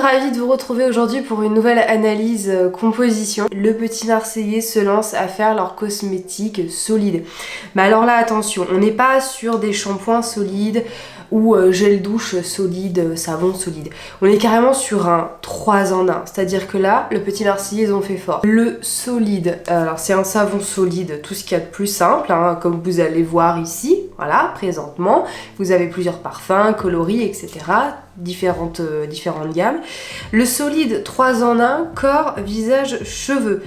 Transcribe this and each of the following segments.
ravie de vous retrouver aujourd'hui pour une nouvelle analyse composition. Le Petit Marseillais se lance à faire leurs cosmétiques solides. Mais alors là attention, on n'est pas sur des shampoings solides ou gel douche solide, savon solide. On est carrément sur un 3 en 1, c'est-à-dire que là, le Petit Marseillais, ils ont fait fort. Le solide, alors c'est un savon solide, tout ce qu'il y a de plus simple, hein, comme vous allez voir ici, voilà, présentement. Vous avez plusieurs parfums, coloris, etc. Différentes gammes. Le solide 3 en 1, corps, visage, cheveux.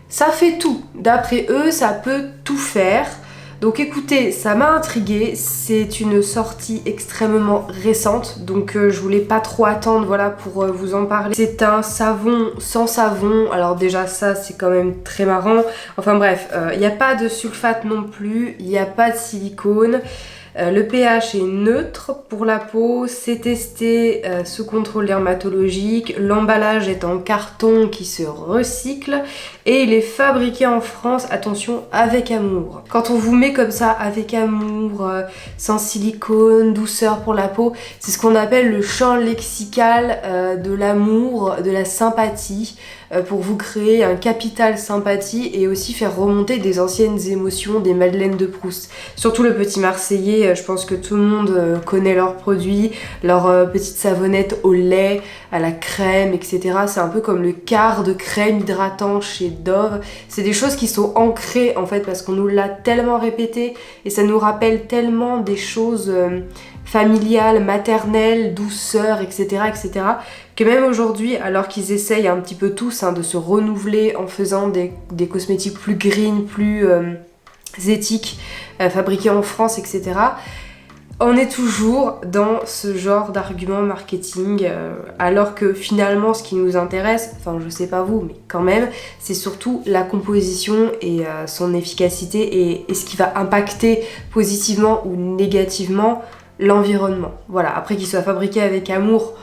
Ça fait tout. D'après eux, ça peut tout faire. Donc écoutez, ça m'a intriguée, c'est une sortie extrêmement récente, donc je voulais pas trop attendre voilà, pour vous en parler. C'est un savon sans savon, alors déjà ça c'est quand même très marrant. Enfin bref, il n'y a pas de sulfate non plus, il n'y a pas de silicone. Le pH est neutre pour la peau, c'est testé sous contrôle dermatologique, l'emballage est en carton qui se recycle et il est fabriqué en France, attention, avec amour. Quand on vous met comme ça, avec amour, sans silicone, douceur pour la peau, c'est ce qu'on appelle le champ lexical de l'amour, de la sympathie, pour vous créer un capital sympathie et aussi faire remonter des anciennes émotions, des Madeleines de Proust. Surtout le Petit Marseillais, je pense que tout le monde connaît leurs produits, leurs petites savonnettes au lait, à la crème, etc. C'est un peu comme le quart de crème hydratant chez Dove. C'est des choses qui sont ancrées en fait parce qu'on nous l'a tellement répété et ça nous rappelle tellement des choses familiales, maternelles, douceur, etc., etc., que même aujourd'hui, alors qu'ils essayent un petit peu tous de se renouveler en faisant des cosmétiques plus green, plus éthiques, fabriqués en France, etc., on est toujours dans ce genre d'argument marketing, alors que finalement ce qui nous intéresse, enfin je sais pas vous, mais quand même, c'est surtout la composition et son efficacité et ce qui va impacter positivement ou négativement l'environnement. Voilà, après qu'il soit fabriqué avec amour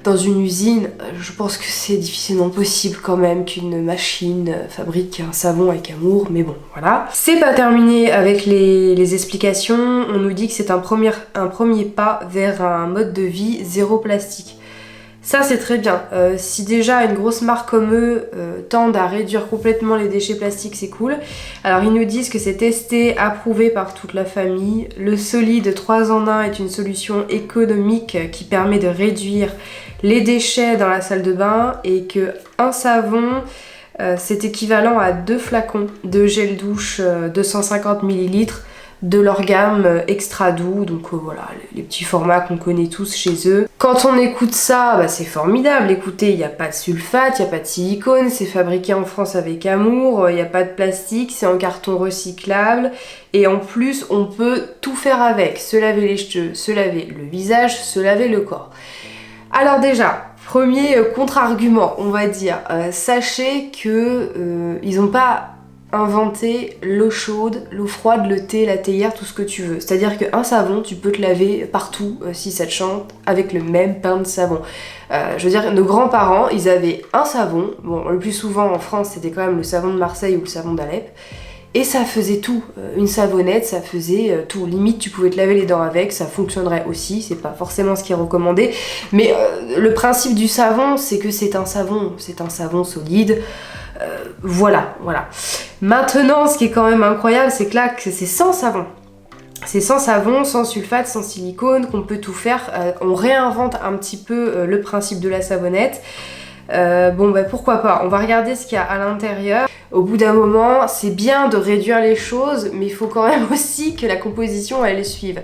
dans une usine, je pense que c'est difficilement possible quand même qu'une machine fabrique un savon avec amour, mais bon, voilà. C'est pas terminé avec les explications, on nous dit que c'est un premier pas vers un mode de vie zéro plastique. Ça c'est très bien, si déjà une grosse marque comme eux tendent à réduire complètement les déchets plastiques, c'est cool. Alors ils nous disent que c'est testé, approuvé par toute la famille. Le solide 3 en 1 est une solution économique qui permet de réduire les déchets dans la salle de bain et que un savon c'est équivalent à 2 flacons de gel douche 250 ml de leur gamme extra doux, donc voilà, les petits formats qu'on connaît tous chez eux. Quand on écoute ça, bah, c'est formidable, écoutez, il n'y a pas de sulfate, il n'y a pas de silicone, c'est fabriqué en France avec amour, il n'y a pas de plastique, c'est en carton recyclable, et en plus on peut tout faire avec, se laver les cheveux, se laver le visage, se laver le corps. Alors déjà, premier contre-argument, on va dire, sachez que ils n'ont pas inventer l'eau chaude, l'eau froide, le thé, la théière, tout ce que tu veux. C'est-à-dire qu'un savon, tu peux te laver partout, si ça te chante, avec le même pain de savon. Je veux dire, nos grands-parents, ils avaient un savon, bon, le plus souvent en France, c'était quand même le savon de Marseille ou le savon d'Alep, et ça faisait tout. Une savonnette, ça faisait tout. Limite, tu pouvais te laver les dents avec, ça fonctionnerait aussi, c'est pas forcément ce qui est recommandé, mais le principe du savon, c'est que c'est un savon solide. Voilà. Maintenant, ce qui est quand même incroyable, c'est que là, c'est sans savon. C'est sans savon, sans sulfate, sans silicone, qu'on peut tout faire. On réinvente un petit peu le principe de la savonnette. Bon, bah pourquoi pas. On va regarder ce qu'il y a à l'intérieur. Au bout d'un moment, c'est bien de réduire les choses, mais il faut quand même aussi que la composition, elle suive.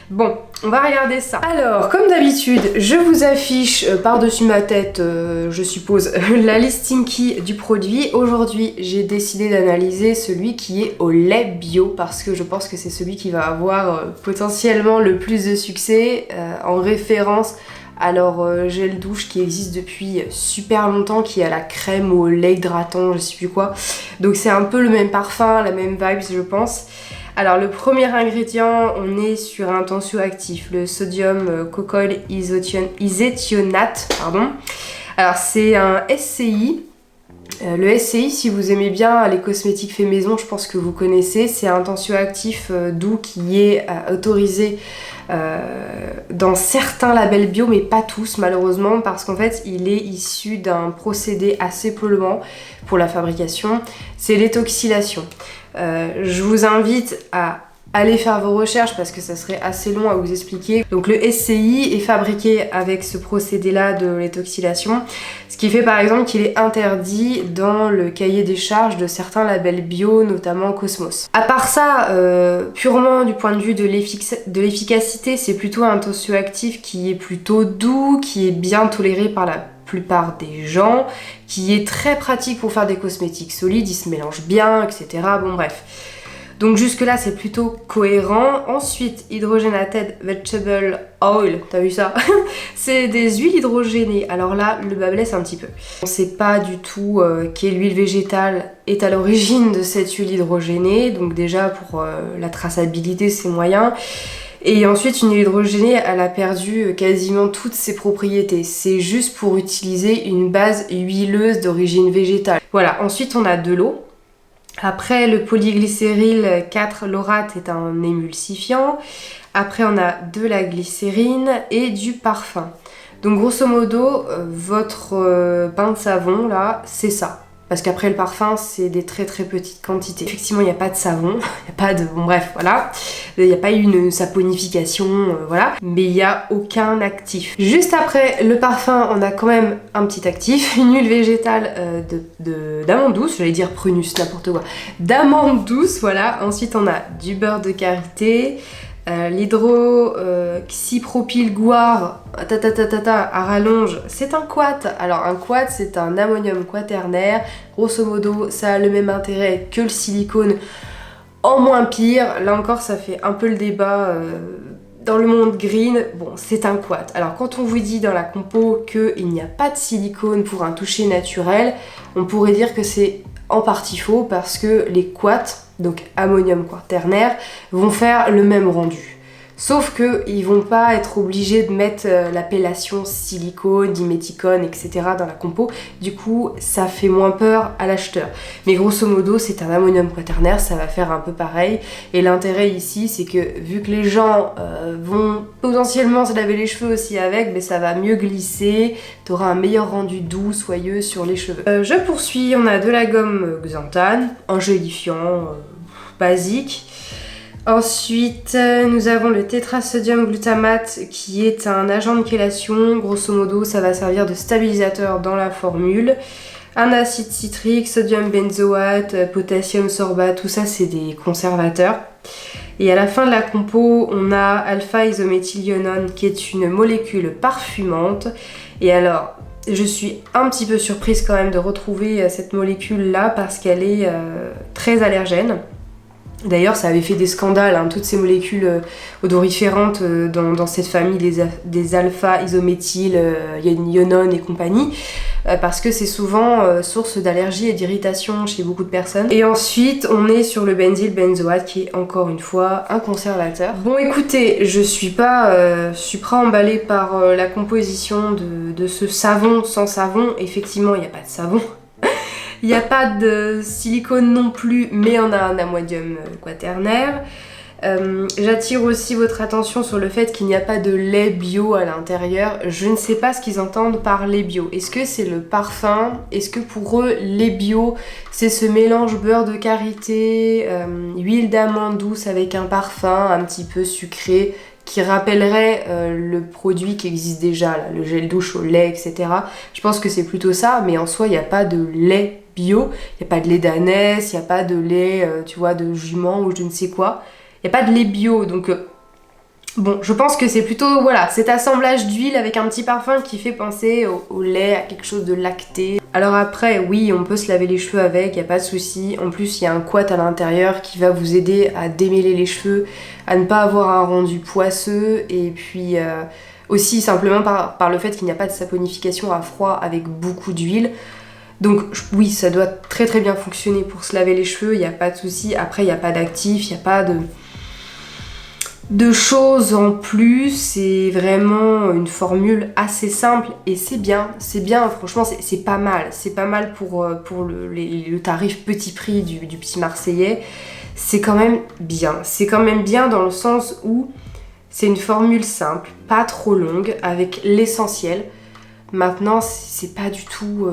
Bon, on va regarder ça. Alors, comme d'habitude, je vous affiche par-dessus ma tête, je suppose, la listing key du produit. Aujourd'hui, j'ai décidé d'analyser celui qui est au lait bio parce que je pense que c'est celui qui va avoir potentiellement le plus de succès en référence à leur gel douche qui existe depuis super longtemps, qui a la crème au lait hydratant, je sais plus quoi. Donc c'est un peu le même parfum, la même vibe, je pense. Alors le premier ingrédient, on est sur un tensioactif, le sodium cocoyl iséthionate, pardon. Alors c'est un SCI Le SCI, si vous aimez bien les cosmétiques faits maison, je pense que vous connaissez, c'est un tensioactif doux qui est autorisé dans certains labels bio, mais pas tous malheureusement, parce qu'en fait il est issu d'un procédé assez polluant pour la fabrication, c'est l'étoxylation. Je vous invite à aller faire vos recherches parce que ça serait assez long à vous expliquer. Donc le SCI est fabriqué avec ce procédé-là de l'étoxylation, ce qui fait par exemple qu'il est interdit dans le cahier des charges de certains labels bio, notamment Cosmos. À part ça, purement du point de vue de l'efficacité, c'est plutôt un tensioactif qui est plutôt doux, qui est bien toléré par la plupart des gens, qui est très pratique pour faire des cosmétiques solides, il se mélange bien, etc. Bon bref. Donc jusque là c'est plutôt cohérent. Ensuite, hydrogenated vegetable oil, t'as vu ça? C'est des huiles hydrogénées. Alors là, le bas blesse un petit peu. On sait pas du tout quelle huile végétale est à l'origine de cette huile hydrogénée. Donc déjà pour la traçabilité c'est moyen. Et ensuite, une huile hydrogénée, elle a perdu quasiment toutes ses propriétés. C'est juste pour utiliser une base huileuse d'origine végétale. Voilà, ensuite on a de l'eau. Après, le polyglycéryl 4-laurate est un émulsifiant. Après, on a de la glycérine et du parfum. Donc, grosso modo, votre bain de savon, là, c'est ça. Parce qu'après, le parfum, c'est des très très petites quantités. Effectivement, il n'y a pas de savon, il n'y a pas de... Bon, bref, voilà. Il n'y a pas eu une saponification, voilà. Mais il n'y a aucun actif. Juste après le parfum, on a quand même un petit actif. Une huile végétale d'amande douce, j'allais dire prunus, n'importe quoi. D'amande douce, voilà. Ensuite, on a du beurre de karité. L'hydroxypropylguar à rallonge, c'est un quat. Alors un quat, c'est un ammonium quaternaire. Grosso modo, ça a le même intérêt que le silicone, en moins pire. Là encore, ça fait un peu le débat dans le monde green. Bon, c'est un quat. Alors quand on vous dit dans la compo qu'il n'y a pas de silicone pour un toucher naturel, on pourrait dire que c'est en partie faux parce que les quats, donc ammonium quaternaire, vont faire le même rendu. Sauf qu'ils vont pas être obligés de mettre l'appellation silicone, diméthicone, etc. dans la compo. Du coup, ça fait moins peur à l'acheteur. Mais grosso modo, c'est un ammonium quaternaire, ça va faire un peu pareil. Et l'intérêt ici, c'est que vu que les gens vont potentiellement se laver les cheveux aussi avec, mais ça va mieux glisser. Tu auras un meilleur rendu doux, soyeux sur les cheveux. Je poursuis, on a de la gomme xanthane, un gélifiant basique. Ensuite, nous avons le tétrasodium glutamate qui est un agent de chélation. Grosso modo, ça va servir de stabilisateur dans la formule. Un acide citrique, sodium benzoate, potassium sorbate, tout ça c'est des conservateurs. Et à la fin de la compo, on a alpha-isométhylionone qui est une molécule parfumante. Et alors, je suis un petit peu surprise quand même de retrouver cette molécule-là parce qu'elle est très allergène. D'ailleurs, ça avait fait des scandales, hein, toutes ces molécules odoriférantes dans cette famille des alpha-isométhylionone et compagnie, parce que c'est souvent source d'allergie et d'irritation chez beaucoup de personnes. Et ensuite, on est sur le benzylbenzoate qui est encore une fois un conservateur. Bon, écoutez, je suis pas supra emballée par la composition de ce savon sans savon. Effectivement, il n'y a pas de savon. Il n'y a pas de silicone non plus, mais on a un ammonium quaternaire. J'attire aussi votre attention sur le fait qu'il n'y a pas de lait bio à l'intérieur. Je ne sais pas ce qu'ils entendent par lait bio. Est-ce que c'est le parfum? Est-ce que pour eux, lait bio, c'est ce mélange beurre de karité, huile d'amande douce avec un parfum un petit peu sucré qui rappellerait le produit qui existe déjà, là, le gel douche au lait, etc. Je pense que c'est plutôt ça, mais en soi, il n'y a pas de lait bio, il n'y a pas de lait d'ânesse, il n'y a pas de lait, tu vois, de jument ou je ne sais quoi. Il n'y a pas de lait bio, donc bon, je pense que c'est plutôt, voilà, cet assemblage d'huile avec un petit parfum qui fait penser au lait, à quelque chose de lacté. Alors après, oui, on peut se laver les cheveux avec, il n'y a pas de souci. En plus, il y a un couette à l'intérieur qui va vous aider à démêler les cheveux, à ne pas avoir un rendu poisseux, et puis aussi simplement par le fait qu'il n'y a pas de saponification à froid avec beaucoup d'huile. Donc oui, ça doit très très bien fonctionner pour se laver les cheveux, il n'y a pas de souci. Après, il n'y a pas d'actif, il n'y a pas de... de choses en plus, c'est vraiment une formule assez simple et c'est bien, franchement c'est pas mal pour le tarif petit prix du petit Marseillais, c'est quand même bien dans le sens où c'est une formule simple, pas trop longue, avec l'essentiel. Maintenant c'est pas du tout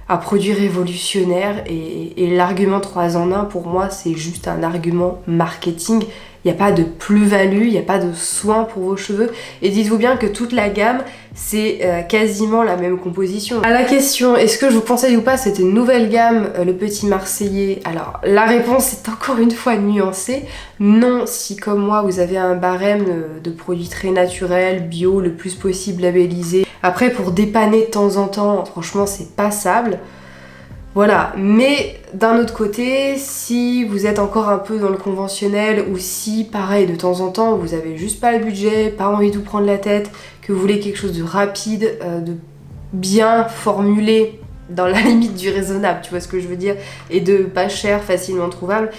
un produit révolutionnaire et l'argument 3 en 1 pour moi c'est juste un argument marketing. Il n'y a pas de plus-value, il n'y a pas de soin pour vos cheveux. Et dites-vous bien que toute la gamme, c'est quasiment la même composition. À la question, est-ce que je vous conseille ou pas cette nouvelle gamme, le Petit Marseillais? Alors, la réponse est encore une fois nuancée. Non, si comme moi, vous avez un barème de produits très naturels, bio, le plus possible labellisés. Après, pour dépanner de temps en temps, franchement, c'est passable. Voilà, mais d'un autre côté, si vous êtes encore un peu dans le conventionnel ou si, pareil, de temps en temps, vous avez juste pas le budget, pas envie de vous prendre la tête, que vous voulez quelque chose de rapide, de bien formulé, dans la limite du raisonnable, tu vois ce que je veux dire, et de pas cher, facilement trouvable,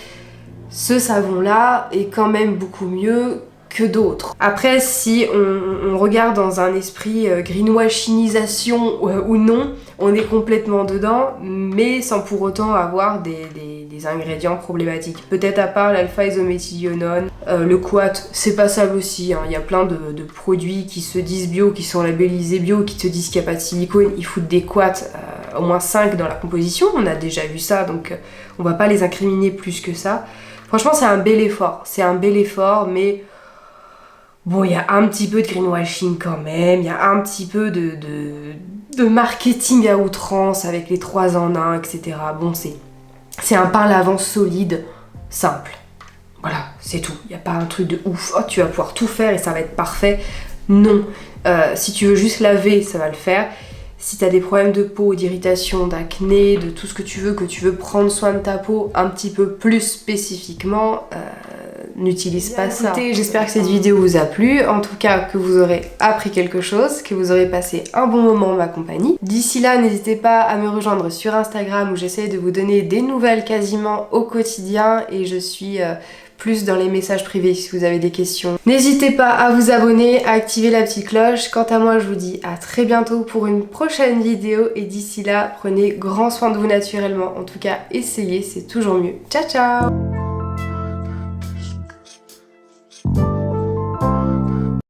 ce savon-là est quand même beaucoup mieux que d'autres. Après, si on regarde dans un esprit greenwashingisation ou non, on est complètement dedans, mais sans pour autant avoir des ingrédients problématiques. Peut-être à part l'alpha-isométhylionone, le quat, c'est passable aussi, hein. Il y a plein de produits qui se disent bio, qui sont labellisés bio, qui te disent qu'il n'y a pas de silicone, ils foutent des quats, au moins 5 dans la composition, on a déjà vu ça, donc on va pas les incriminer plus que ça. Franchement, c'est un bel effort, mais bon, il y a un petit peu de greenwashing quand même, il y a un petit peu de marketing à outrance avec les 3 en 1, etc. Bon, c'est un pain lavant solide, simple. Voilà, c'est tout. Il n'y a pas un truc de ouf, oh, tu vas pouvoir tout faire et ça va être parfait. Non. Si tu veux juste laver, ça va le faire. Si tu as des problèmes de peau, d'irritation, d'acné, de tout ce que tu veux prendre soin de ta peau un petit peu plus spécifiquement, n'utilise pas ça. Écoutez, j'espère que cette vidéo vous a plu, en tout cas que vous aurez appris quelque chose, que vous aurez passé un bon moment en ma compagnie. D'ici là, n'hésitez pas à me rejoindre sur Instagram où j'essaie de vous donner des nouvelles quasiment au quotidien et je suis plus dans les messages privés si vous avez des questions. N'hésitez pas à vous abonner, à activer la petite cloche. Quant à moi, je vous dis à très bientôt pour une prochaine vidéo et d'ici là, prenez grand soin de vous naturellement. En tout cas, essayez, c'est toujours mieux. Ciao ciao!